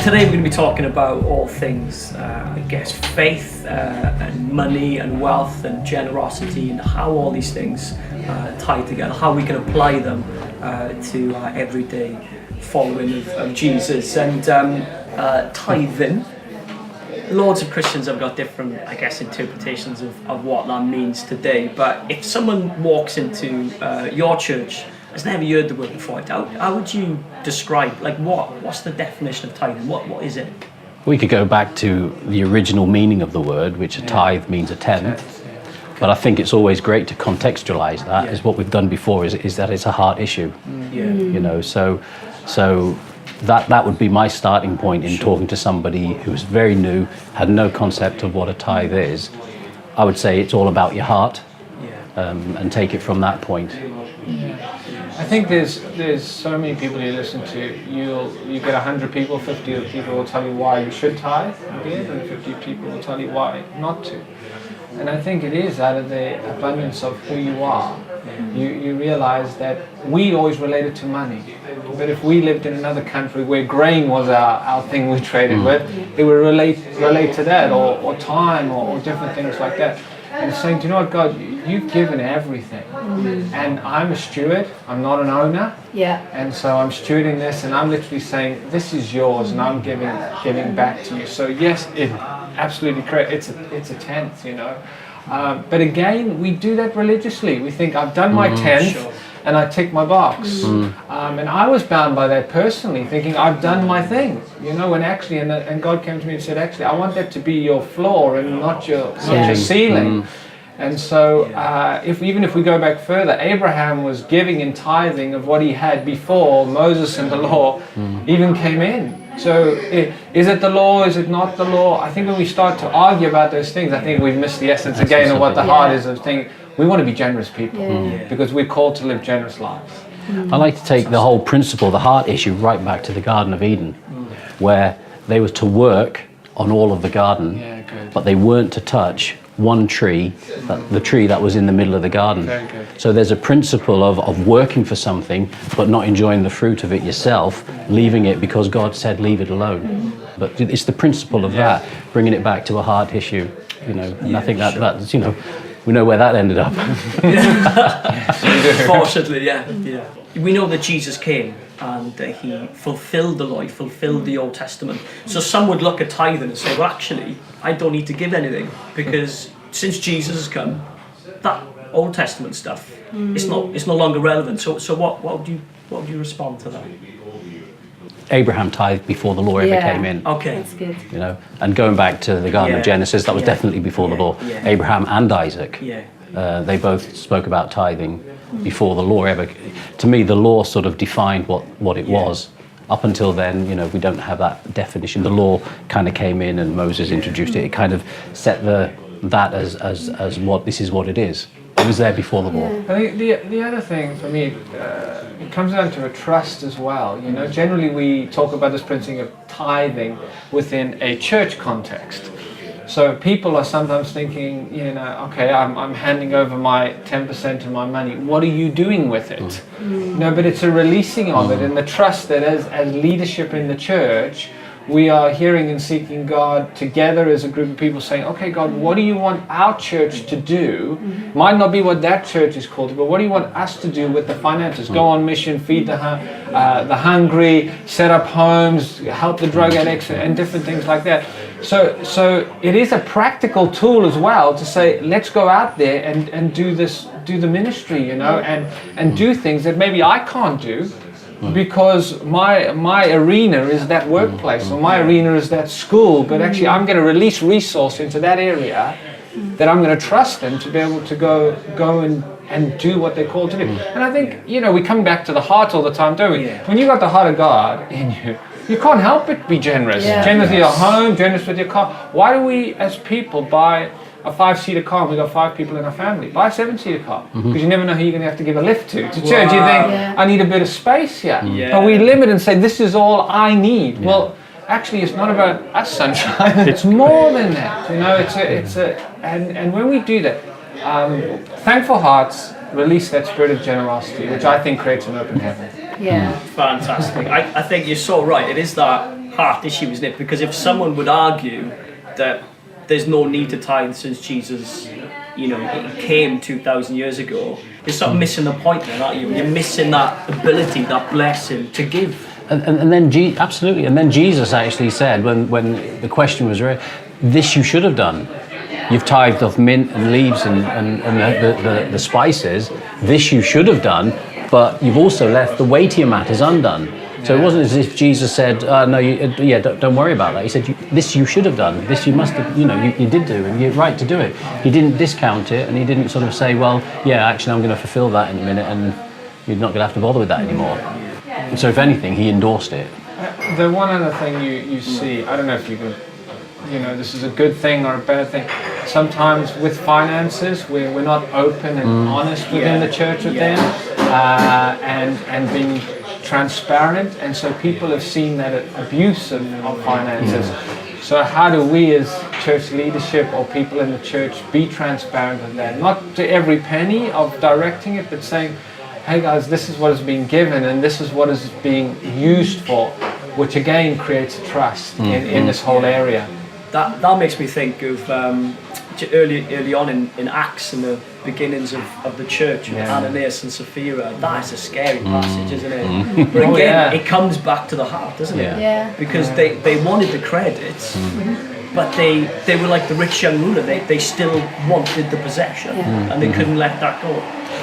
Today we're going to be talking about all things, I guess, faith and money and wealth and generosity, and how all these things tie together, how we can apply them to our everyday following of Jesus. And tithing, loads of Christians have got different, I guess, interpretations of what that means today. But if someone walks into your church, has never heard the word before, how would you describe, like, what's the definition of tithing? What is it? We could go back to the original meaning of the word, which a tithe means a tenth. But I think it's always great to contextualize that, as what we've done before is that it's a heart issue. You know, so that would be my starting point in talking to somebody who's very new, had no concept of what a tithe is. I would say it's all about your heart, and take it from that point. I think there's so many people you listen to. You get 100 people, 50 people will tell you why you should tithe, and 50 people will tell you why not to. And I think it is out of the abundance of who you are. You realize that we always related to money. But if we lived in another country where grain was our thing we traded with, it would relate to that, or time, or different things like that. And saying, do you know what, God, you've given everything. And I'm a steward, I'm not an owner. And so I'm stewarding this, and I'm literally saying, this is yours, and I'm giving back to you. So yes, it absolutely correct. It's a tenth, you know. But again, we do that religiously. We think, I've done my tenth, and I tick my box. And I was bound by that personally, thinking, I've done my thing, you know. And actually, and God came to me and said, actually, I want that to be your floor and not your ceiling. And so, even if we go back further, Abraham was giving and tithing of what he had before Moses and the law even came in. So, is it the law? Is it not the law? I think when we start to argue about those things, I think we've missed the essence again of what the heart is of thing. We want to be generous people because we're called to live generous lives. I like to take the whole principle, the heart issue, right back to the Garden of Eden, where they were to work on all of the garden, but they weren't to touch one tree, the tree that was in the middle of the garden. So there's a principle of working for something, but not enjoying the fruit of it yourself, leaving it because God said leave it alone. But it's the principle of that, bringing it back to a heart issue, you know. And I think that's, you know, we know where that ended up. Fortunately, we know that Jesus came and he fulfilled the law, he fulfilled the Old Testament. So some would look at tithing and say, well, actually, I don't need to give anything, because since Jesus has come, that Old Testament stuff, it's no longer relevant. So what would you respond to that? Abraham tithed before the law ever came in. Okay. That's good. You know, and going back to the Garden of Genesis, that was definitely before the law. Abraham and Isaac, they both spoke about tithing before the law ever. To me, the law sort of defined what it was. Up until then, you know, we don't have that definition. The law kind of came in, and Moses introduced it. It kind of set that as what this is what it is. It was there before the law. I think the other thing for me, it comes down to a trust as well. You know, generally we talk about this principle of tithing within a church context. So people are sometimes thinking, you know, okay, I'm handing over my 10% of my money. What are you doing with it? No, but it's a releasing of it, and the trust that as leadership in the church, we are hearing and seeking God together as a group of people, saying, okay, God, what do you want our church to do? Might not be what that church is called to, but what do you want us to do with the finances? Go on mission, feed the hungry, set up homes, help the drug addicts, and different things like that. So it is a practical tool as well to say, let's go out there and do the ministry, you know, and do things that maybe I can't do, because my arena is that workplace, or my arena is that school, but actually I'm going to release resource into that area that I'm going to trust them to be able to go and do what they're called to do. And I think, you know, we come back to the heart all the time, don't we? When you got the heart of God in you, you can't help but be generous. Generous with your home, generous with your car. Why do we as people buy a 5-seater car and we got 5 people in our family? Buy a 7-seater car, because you never know who you're going to have to give a lift to church. You think, I need a bit of space here. But we limit and say, this is all I need. Well, actually, it's not about us, sunshine. It's more than that. You know, and when we do that, thankful hearts release that spirit of generosity, which I think creates an open heaven. Yeah. Fantastic. I think you're so right. It is that heart issue, isn't it? Because if someone would argue that there's no need to tithe since Jesus, you know, he came 2,000 years ago, you're sort of missing the point then, aren't you? You're missing that ability, that blessing to give. And then absolutely, and then Jesus actually said, when the question was raised, this you should have done. You've tithed of mint and leaves and the spices. This you should have done, but you've also left the weightier matters undone. So it wasn't as if Jesus said, no, don't worry about that. He said, this you should have done. This you must have, you know, you did do, and you're right to do it. He didn't discount it, and he didn't sort of say, well, yeah, actually I'm going to fulfill that in a minute, and you're not going to have to bother with that anymore. And so if anything, he endorsed it. The one other thing you see, I don't know if you can, you know, this is a good thing or a bad thing. Sometimes with finances, we're not open and honest within the church with them, and being transparent, and so people have seen that abuse of finances. So how do we as church leadership or people in the church be transparent with that? Not to every penny of directing it, but saying, hey guys, this is what is being given and this is what is being used for, which again creates trust in this whole area. That makes me think of early on in Acts, in the beginnings of the church, with Ananias and Sapphira. That is a scary passage, isn't it? But again, it comes back to the heart, doesn't it? Yeah. Because they wanted the credits, but they were like the rich young ruler. They still wanted the possession, and they couldn't let that go.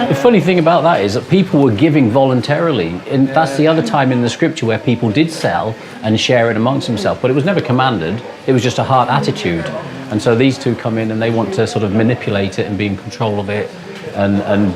The funny thing about that is that people were giving voluntarily, and that's the other time in the scripture where people did sell and share it amongst themselves, but it was never commanded. It was just a heart attitude. And so these two come in and they want to sort of manipulate it and be in control of it and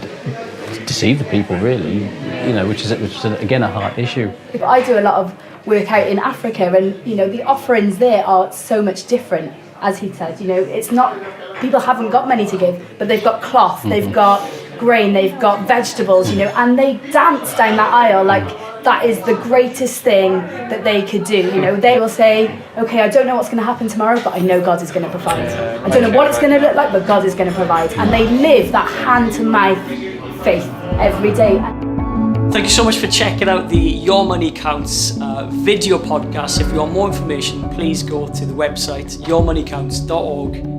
deceive the people, really, you know, which is again a heart issue. I do a lot of work out in Africa, and you know the offerings there are so much different. As he said, you know, it's not, people haven't got money to give, but they've got cloth, they've got grain, they've got vegetables, you know, and they dance down that aisle like that is the greatest thing that they could do. You know, they will say, okay, I don't know what's going to happen tomorrow, but I know God is going to provide. I don't know what it's going to look like, but God is going to provide. And they live that hand-to-mouth faith every day. Thank you so much for checking out the Your Money Counts video podcast. If you want more information, please go to the website yourmoneycounts.org.